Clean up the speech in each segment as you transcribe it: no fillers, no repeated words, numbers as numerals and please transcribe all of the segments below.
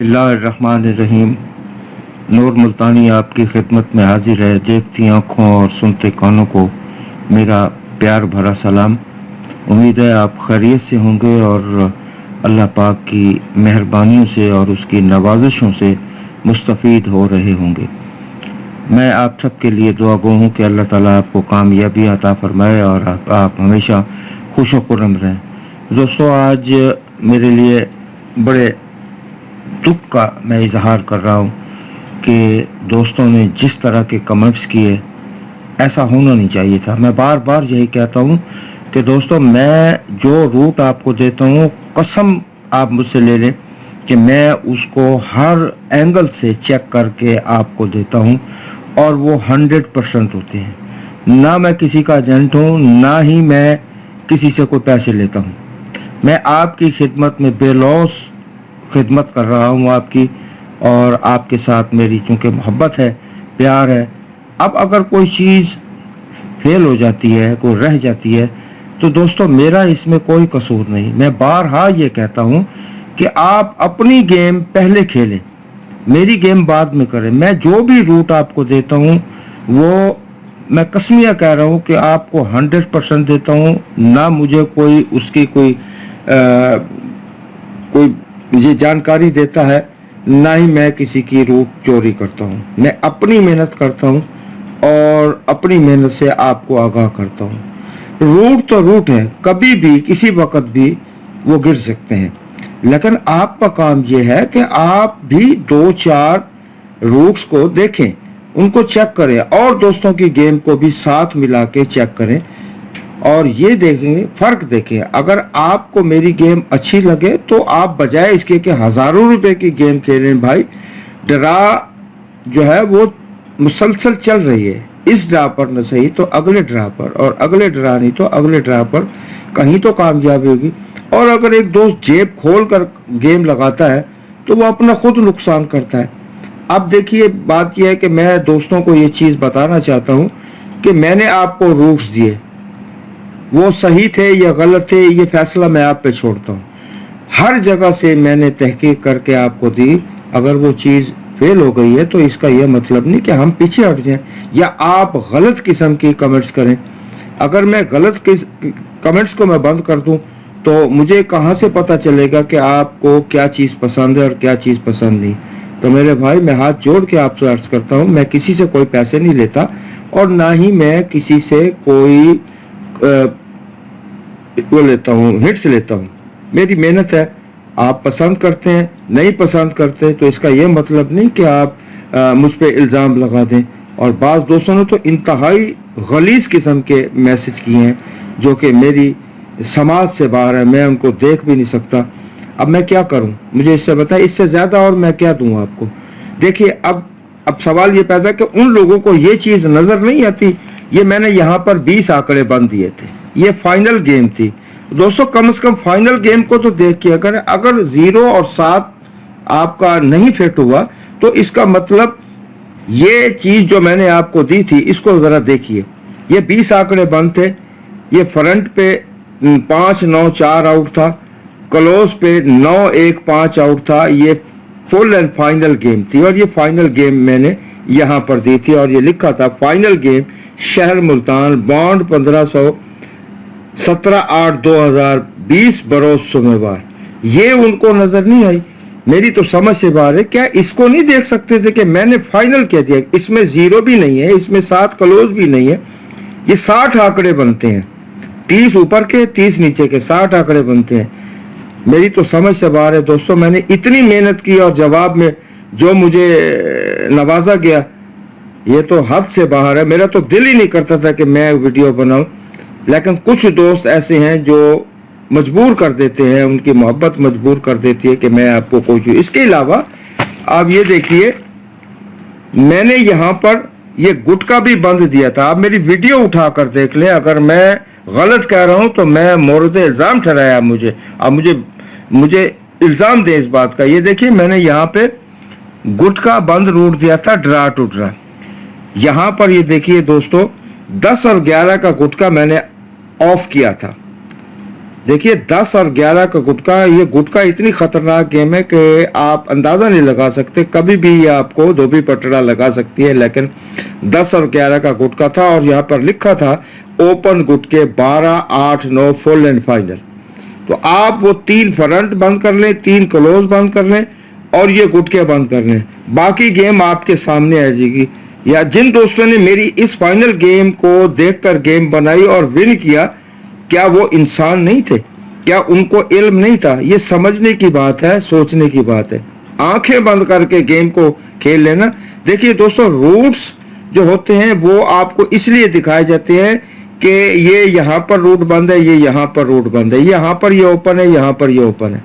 बिस्मिल्लाहिर्रहमानिर्रहीम। नूर मुल्तानी आपकी खिदमत में हाजिर है। देखती आँखों और सुनते कानों को मेरा प्यार भरा सलाम। उम्मीद है आप खैरियत से होंगे और अल्लाह पाक की मेहरबानियों से और उसकी नवाजिशों से मुस्तफ़ीद हो रहे होंगे। मैं आप सब के लिए दुआ गो हूँ कि अल्लाह ताला आपको कामयाबी अता फरमाए और आप हमेशा खुश व खुर्रम रहें। दोस्तों, आज मेरे लिए बड़े दुख का मैं इजहार कर रहा हूँ कि दोस्तों ने जिस तरह के कमेंट्स किए, ऐसा होना नहीं चाहिए था। मैं बार बार यही कहता हूँ कि दोस्तों, मैं जो रूट आपको देता हूँ, कसम आप मुझसे ले लें कि मैं उसको हर एंगल से चेक करके आपको देता हूँ और वो 100% होते हैं। ना मैं किसी का एजेंट हूँ, ना ही मैं किसी से कोई पैसे लेता हूँ। मैं आपकी खिदमत में बेलौस खिदमत कर रहा हूँ आपकी, और आपके साथ मेरी चूँकि मोहब्बत है, प्यार है। अब अगर कोई चीज़ फेल हो जाती है, कोई रह जाती है, तो दोस्तों मेरा इसमें कोई कसूर नहीं। मैं बारहा ये कहता हूँ कि आप अपनी गेम पहले खेलें, मेरी गेम बाद में करें। मैं जो भी रूट आपको देता हूँ वो मैं कसमिया कह रहा हूँ कि आपको 100% देता हूँ। ना मुझे कोई उसकी कोई मुझे जानकारी देता है, ना ही मैं किसी की रूट चोरी करता हूँ। मैं अपनी मेहनत करता हूँ और अपनी मेहनत से आपको आगाह करता हूँ। रूट तो रूट है, कभी भी किसी वक्त भी वो गिर सकते हैं, लेकिन आपका काम ये है कि आप भी 2-4 रूट्स को देखें, उनको चेक करें और दोस्तों की गेम को भी साथ मिला के चेक करें और ये देखें, फर्क देखें। अगर आपको मेरी गेम अच्छी लगे तो आप बजाय इसके कि हज़ारों रुपए की गेम खेलें, भाई ड्रा जो है वो मुसलसल चल रही है। इस ड्रा पर न सही तो अगले ड्रा पर, और अगले ड्रा नहीं तो अगले ड्रा पर कहीं तो कामयाबी होगी। और अगर एक दोस्त जेब खोल कर गेम लगाता है तो वो अपना खुद नुकसान करता है। अब देखिए, बात यह है कि मैं दोस्तों को ये चीज़ बताना चाहता हूँ कि मैंने आपको रूट्स दिए, वो सही थे या गलत थे, ये फैसला मैं आप पे छोड़ता हूँ। हर जगह से मैंने तहकीक करके आपको दी। अगर वो चीज़ फेल हो गई है तो इसका यह मतलब नहीं कि हम पीछे हट जाएं या आप गलत किस्म की कमेंट्स करें। अगर मैं गलत कमेंट्स को मैं बंद कर दूं तो मुझे कहाँ से पता चलेगा कि आपको क्या चीज़ पसंद है और क्या चीज़ पसंद नहीं। तो मेरे भाई, मैं हाथ जोड़ के आपसे अर्ज करता हूँ, मैं किसी से कोई पैसे नहीं लेता और ना ही मैं किसी से कोई वो लेता हूँ, हिट्स लेता हूँ। मेरी मेहनत है। आप पसंद करते हैं, नहीं पसंद करते तो इसका ये मतलब नहीं कि आप मुझ पे इल्ज़ाम लगा दें। और बाज़ दोस्तों ने तो इंतहाई गलीज किस्म के मैसेज किए हैं जो कि मेरी समाज से बाहर है, मैं उनको देख भी नहीं सकता। अब मैं क्या करूं, मुझे इससे बताएं, इससे ज़्यादा और मैं क्या दूं आपको। देखिए, अब सवाल ये पैदा कि उन लोगों को ये चीज़ नज़र नहीं आती। ये मैंने यहाँ पर 20 आंकड़े बंद दिए थे, ये फाइनल गेम थी दोस्तों। कम से कम फाइनल गेम को तो देख के अगर 0 और 7 आपका नहीं फिट हुआ तो इसका मतलब ये चीज़ जो मैंने आपको दी थी इसको ज़रा देखिए। ये 20 आंकड़े बंद थे। ये फ्रंट पे 5-9-4 आउट था, क्लोज पे 9-1-5 आउट था। ये फुल एंड फाइनल गेम थी और ये फाइनल गेम मैंने यहाँ पर दी थी और ये लिखा था फाइनल गेम शहर मुल्तान, बॉन्ड 1500, 17/8/2020 बरोज सोमवार। ये उनको नजर नहीं आई, मेरी तो समझ से बाहर है। क्या इसको नहीं देख सकते थे कि मैंने फाइनल कह दिया? इसमें 0 भी नहीं है, इसमें 7 क्लोज भी नहीं है। ये 60 आंकड़े बनते हैं, 30 ऊपर के 30 नीचे के 60 आंकड़े बनते हैं। मेरी तो समझ से बाहर है दोस्तों। मैंने इतनी मेहनत की और जवाब में जो मुझे नवाजा गया ये तो हद से बाहर है। मेरा तो दिल ही नहीं करता था कि मैं वीडियो बनाऊं, लेकिन कुछ दोस्त ऐसे हैं जो मजबूर कर देते हैं, उनकी मोहब्बत मजबूर कर देती है कि मैं आपको कोई चीज़। इसके अलावा आप ये देखिए, मैंने यहाँ पर ये गुटका भी बंद दिया था। आप मेरी वीडियो उठा कर देख लें, अगर मैं गलत कह रहा हूँ तो मैं मोरद इल्ज़ाम ठहराया मुझे। अब मुझे इल्ज़ाम दे इस बात का। ये देखिए, मैंने यहाँ पे गुटका बंद रूट दिया था, ड्रा टू ड्रा। यहाँ पर ये देखिए दोस्तों, 10 और 11 का गुटका मैंने ऑफ किया था। देखिए 10 और 11 का गुटका, ये गुटका इतनी खतरनाक गेम है कि आप अंदाज़ा नहीं लगा सकते, कभी भी ये आपको धोबी पटड़ा लगा सकती है। लेकिन 10 और 11 का गुटका था और यहाँ पर लिखा था ओपन गुटके 12, 8, 9 फुल एंड फाइनल। तो आप वो 3 फ्रंट बंद कर लें, 3 क्लोज बंद कर लें और ये गुटके बंद कर लें, बाकी गेम आपके सामने आ जाएगी। या जिन दोस्तों ने मेरी इस फाइनल गेम को देखकर गेम बनाई और विन किया, क्या वो इंसान नहीं थे? क्या उनको इल्म नहीं था? ये समझने की बात है, सोचने की बात है। आंखें बंद करके गेम को खेल लेना। देखिए दोस्तों, रूट्स जो होते हैं वो आपको इसलिए दिखाए जाते हैं कि ये यहाँ पर रूट बंद है, ये यहाँ पर रूट बंद है, यहाँ पर ये ओपन है, यहाँ पर ये ओपन है।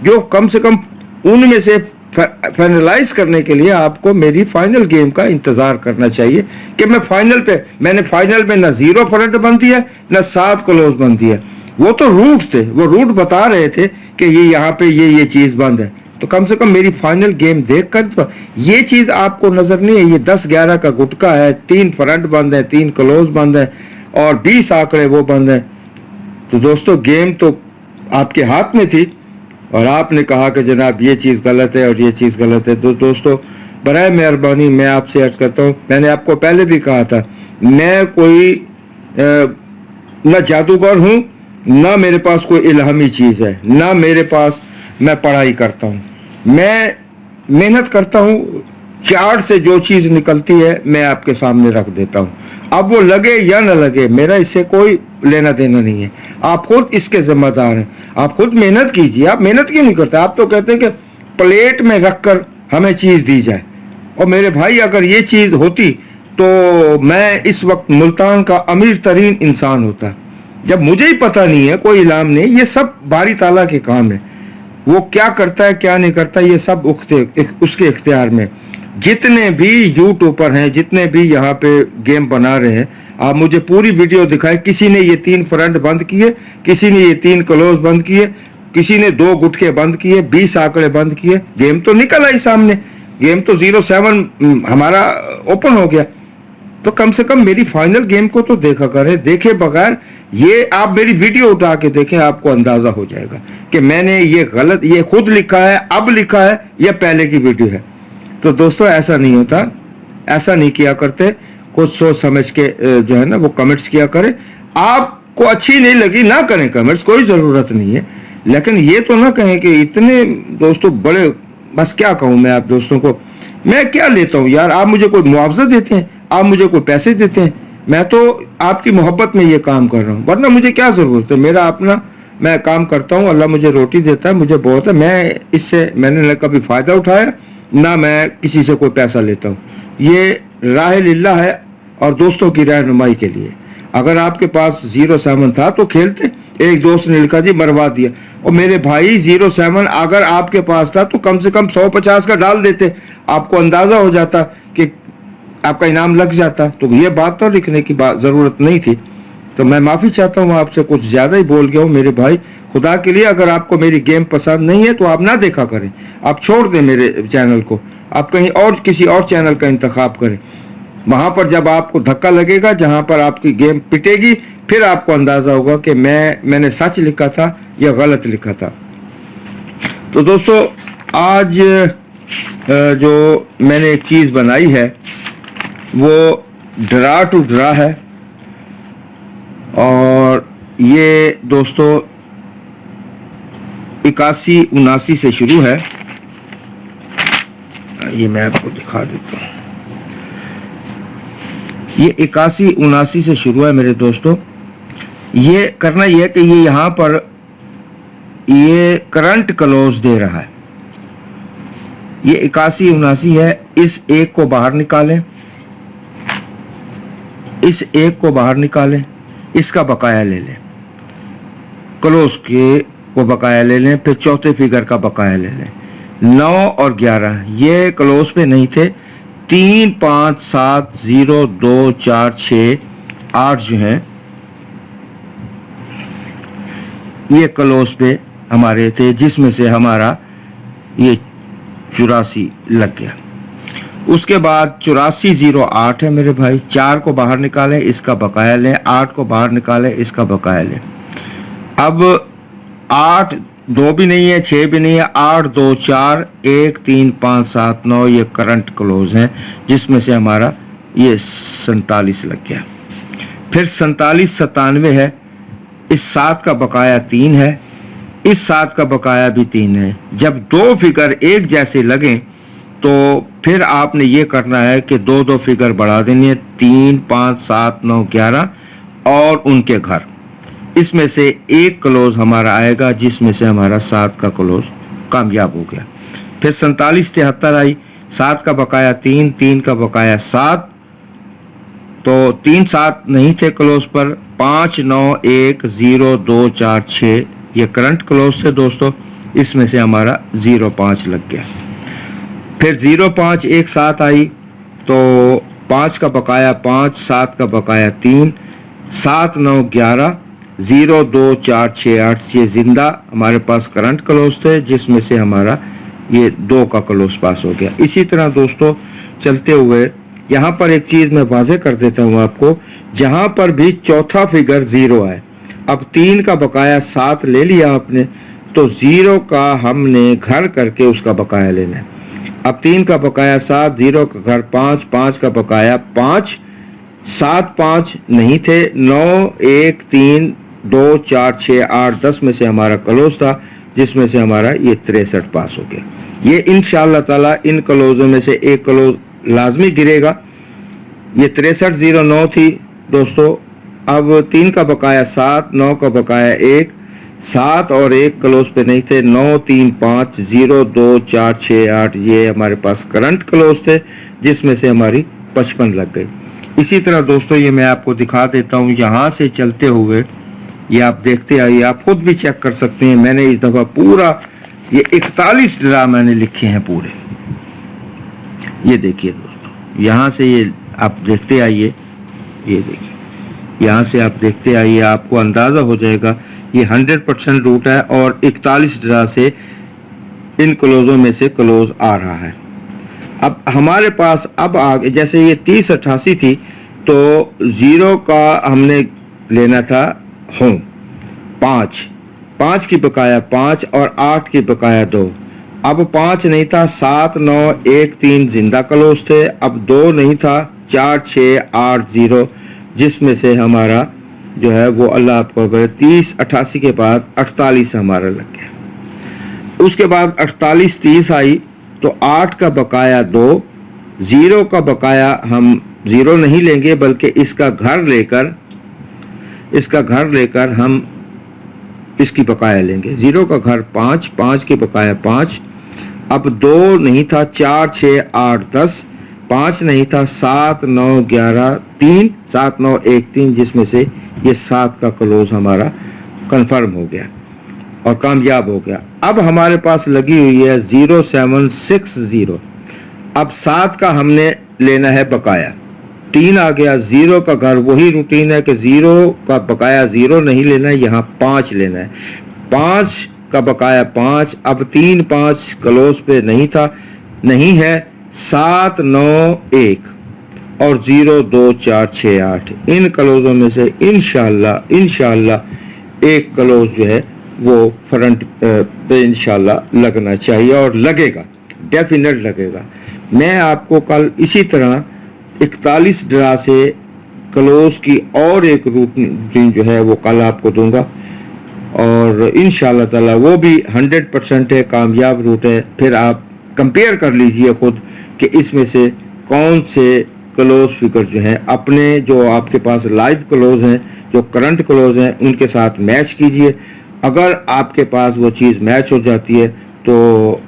जो कम से कम उनमें से फाइनलाइज करने के लिए आपको मेरी फाइनल गेम का इंतजार करना चाहिए कि मैंने फाइनल में ना 0 फ्रंट बंद दिया, ना 7 क्लोज बंद दिया। वो तो रूट थे, वो रूट बता रहे थे कि ये यहाँ पे ये चीज बंद है। तो कम से कम मेरी फाइनल गेम देखकर तो ये चीज आपको नजर नहीं है। ये 10-11 का गुटका है, 3 फ्रंट बंद है, 3 क्लोज बंद है और 20 आंकड़े वो बंद है। तो दोस्तों, गेम तो आपके हाथ में थी और आपने कहा कि जनाब ये चीज़ गलत है और ये चीज़ गलत है। तो दोस्तों, बराए मेहरबानी मैं आपसे अर्ज करता हूँ, मैंने आपको पहले भी कहा था, मैं कोई न जादूगर हूँ, ना मेरे पास कोई इल्हामी चीज़ है, ना मेरे पास मैं पढ़ाई करता हूँ। मैं मेहनत करता हूँ, चार्ट से जो चीज़ निकलती है मैं आपके सामने रख देता हूँ। अब वो लगे या न लगे, मेरा इससे कोई लेना देना नहीं है। आप खुद इसके जिम्मेदार हैं, आप खुद मेहनत कीजिए। आप मेहनत क्यों नहीं करते? आप तो कहते हैं कि प्लेट में रखकर हमें चीज़ दी जाए। और मेरे भाई, अगर ये चीज़ होती तो मैं इस वक्त मुल्तान का अमीर तरीन इंसान होता। जब मुझे ही पता नहीं है, कोई इल्हाम नहीं, ये सब बारी ताला के काम है। वो क्या करता है क्या नहीं करता, ये सब उसके इख्तियार में। जितने भी यूट्यूबर हैं, जितने भी यहाँ पे गेम बना रहे हैं, आप मुझे पूरी वीडियो दिखाए। किसी ने ये 3 फ्रंट बंद किए, किसी ने ये 3 क्लोज बंद किए, किसी ने 2 गुटके बंद किए, 20 आंकड़े बंद किए। गेम तो निकल आई सामने, गेम तो 0-7 हमारा ओपन हो गया। तो कम से कम मेरी फाइनल गेम को तो देखा करें, देखे बगैर ये आप मेरी वीडियो उठा के देखें, आपको अंदाजा हो जाएगा कि मैंने ये गलत, ये खुद लिखा है, अब लिखा है, या पहले की वीडियो है। तो दोस्तों, ऐसा नहीं होता, ऐसा नहीं किया करते। कुछ सोच समझ के जो है ना वो कमेंट्स किया करें। आपको अच्छी नहीं लगी ना करें कमेंट्स, कोई ज़रूरत नहीं है। लेकिन ये तो ना कहें कि इतने दोस्तों बड़े, बस क्या कहूँ मैं आप दोस्तों को, मैं क्या लेता हूँ यार? आप मुझे कोई मुआवजा देते हैं, आप मुझे कोई पैसे देते हैं, मैं तो आपकी मोहब्बत में ये काम कर रहा हूँ, वरना मुझे क्या ज़रूरत है? मेरा अपना मैं काम करता हूँ, अल्लाह मुझे रोटी देता है, मुझे बहुत है। मैंने न कभी फ़ायदा उठाया, ना मैं किसी से कोई पैसा लेता हूँ। ये राह लिल्लाह है और दोस्तों की रहनुमाई के लिए। अगर आपके पास 0-7 था तो खेलते। एक दोस्त ने लिखा जी मरवा दिया, और मेरे भाई 0-7 अगर आपके पास था तो कम से कम 150 का डाल देते, आपको अंदाज़ा हो जाता कि आपका इनाम लग जाता। तो ये बात तो लिखने की बात ज़रूरत नहीं थी। तो मैं माफ़ी चाहता हूँ आपसे, कुछ ज़्यादा ही बोल गया हूँ मेरे भाई। खुदा के लिए, अगर आपको मेरी गेम पसंद नहीं है तो आप ना देखा करें, आप छोड़ दें मेरे चैनल को, आप कहीं और किसी और चैनल का इंतखाब करें। वहाँ पर जब आपको धक्का लगेगा, जहाँ पर आपकी गेम पिटेगी, फिर आपको अंदाज़ा होगा कि मैंने सच लिखा था या गलत लिखा था। तो दोस्तों, आज जो मैंने एक चीज़ बनाई है वो ड्रा टू ड्रा है, और ये दोस्तों 81-79 से शुरू है। ये मैं आपको दिखा देता हूँ। ये 81-79 से शुरू है मेरे दोस्तों। ये करना ये है कि ये यहाँ पर ये करंट क्लोज दे रहा है। ये 81-79 है। इस एक को बाहर निकालें, इस एक को बाहर निकालें, इसका बकाया ले लें, क्लोज के को बकाया ले लें, फिर चौथे फिगर का बकाया ले लें। 9 और 11 ये क्लोज पे नहीं थे। 3, 5, 7, 0, 2, 4, 6, 8 जो हैं ये क्लोज पे हमारे थे, जिसमें से हमारा ये 84 लग गया। उसके बाद 84-08 है मेरे भाई। 4 को बाहर निकालें, इसका बकाया लें, 8 को बाहर निकालें, इसका बकाया लें। अब 8 2 भी नहीं है, 6 भी नहीं है, 8 2 4 1 3 5 7 9 ये करंट क्लोज हैं, जिसमें से हमारा ये 47 लग गया। फिर 47 97 है, इस 7 का बकाया 3 है, इस 7 का बकाया भी 3 है। जब दो फिगर एक जैसे लगें तो फिर आपने ये करना है कि दो दो फिगर बढ़ा देनी है, 3 5 7 9 11 और उनके घर, इसमें से एक क्लोज हमारा आएगा जिसमें से हमारा 7 का क्लोज कामयाब हो गया। फिर 47 73 आई, 7 का बकाया 3 3 का बकाया 7, तो 3 7 नहीं थे क्लोज पर, 5 9 1 0 2 4 6 ये करंट क्लोज थे दोस्तों, इसमें से हमारा 0 5 लग गया। फिर 0 5 1 7 आई, तो 5 का बकाया 5 7 का बकाया 3 7 9 11 0 2 4 6 8 ये जिंदा हमारे पास करंट क्लोज थे, जिसमें से हमारा ये 2 का क्लोज पास हो गया। इसी तरह दोस्तों चलते हुए यहाँ पर एक चीज़ मैं वाज़ेह कर देता हूँ आपको, जहाँ पर भी चौथा फिगर 0 है, अब 3 का बकाया 7 ले लिया आपने, तो 0 का हमने घर करके उसका बकाया लेना है। अब 3 का बकाया 7, 0 का घर 5, 5 का बकाया 5, 7 5 नहीं थे, 9 1 3 2 4 6 8 10 में से हमारा क्लोज था, जिसमें से हमारा ये 63 पास हो गया। ये इंशाअल्लाह ताला इन क्लोजों में से एक क्लोज लाजमी गिरेगा। ये 63 0 9 थी दोस्तों, अब 3 का बकाया 7, 9 का बकाया 1, 7 और 1 क्लोज पे नहीं थे, 9 3 5 0 2 4 6 8 ये हमारे पास करंट क्लोज थे, जिसमें से हमारी 55 लग गई। इसी तरह दोस्तों ये मैं आपको दिखा देता हूँ, यहाँ से चलते हुए ये आप देखते आइए, आप खुद भी चेक कर सकते हैं। मैंने इस दफ़ा पूरा ये 41 ड्रा मैंने लिखे हैं पूरे, ये देखिए दोस्तों, यहाँ से ये आप देखते आइए, ये देखिए यहाँ से आप देखते आइए, आपको अंदाज़ा हो जाएगा ये 100% रूट है और 41 ड्रा से इन क्लोजों में से क्लोज आ रहा है। अब हमारे पास अब आगे जैसे ये 30 88 थी, तो 0 का हमने लेना था होम 5, 5 की बकाया 5 और 8 की बकाया 2, अब 5 नहीं था, 7 9 1 3 जिंदा क्लोज थे, अब 2 नहीं था, 4 6 8 0 जिसमें से हमारा जो है वो अल्लाह आपको 30 88 के बाद 48 हमारा लग गया। उसके बाद 48 30 आई, तो 8 का बकाया 2, 0 का बकाया हम 0 नहीं लेंगे बल्कि इसका घर लेकर हम इसकी बकाया लेंगे। 0 का घर 5, 5 के बकाया 5, अब 2 नहीं था, 4 6 8 10, 5 नहीं था, 7 9 11 3 7 9 1 3 जिसमें से ये 7 का क्लोज हमारा कंफर्म हो गया और कामयाब हो गया। अब हमारे पास लगी हुई है 0 7 6 0, अब 7 का हमने लेना है बकाया, 3 आ गया, 0 का घर वही रूटीन है कि 0 का बकाया 0 नहीं लेना है, यहाँ 5 लेना है, 5 का बकाया 5, अब 3 5 क्लोज पे नहीं था, नहीं है, 7 9 1 और 0 2 4 6 8 इन क्लोजों में से इंशाअल्लाह एक क्लोज जो है वो फ्रंट पे इंशाअल्लाह लगना चाहिए और लगेगा, डेफिनेट लगेगा। मैं आपको कल इसी तरह 41 ड्रा से क्लोज की और एक रूटीन जो है वो कल आपको दूंगा और इंशाअल्लाह ताला वो भी 100% है, कामयाब रूट है। फिर आप कंपेयर कर लीजिए खुद कि इसमें से कौन से क्लोज फिगर जो हैं अपने जो आपके पास लाइव क्लोज हैं, जो करंट क्लोज हैं, उनके साथ मैच कीजिए। अगर आपके पास वो चीज़ मैच हो जाती है तो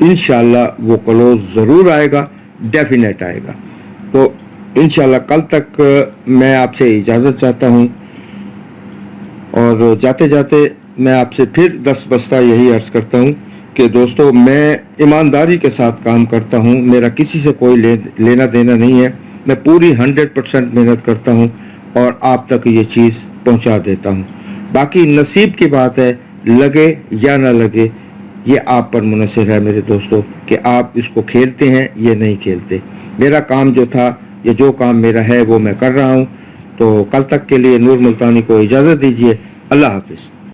इंशाअल्लाह वो क्लोज ज़रूर आएगा, डेफिनेट आएगा। तो इंशाअल्लाह कल तक मैं आपसे इजाज़त चाहता हूँ और जाते जाते मैं आपसे फिर 10 बस्ता यही अर्ज़ करता हूँ कि दोस्तों मैं ईमानदारी के साथ काम करता हूँ, मेरा किसी से कोई लेना देना नहीं है, मैं पूरी 100% मेहनत करता हूँ और आप तक ये चीज़ पहुँचा देता हूँ। बाकी नसीब की बात है, लगे या ना लगे ये आप पर मुनहसर है मेरे दोस्तों कि आप इसको खेलते हैं या नहीं खेलते। मेरा काम जो था या जो काम मेरा है वो मैं कर रहा हूँ। तो कल तक के लिए नूर मुल्तानी को इजाज़त दीजिए। अल्लाह हाफिज़।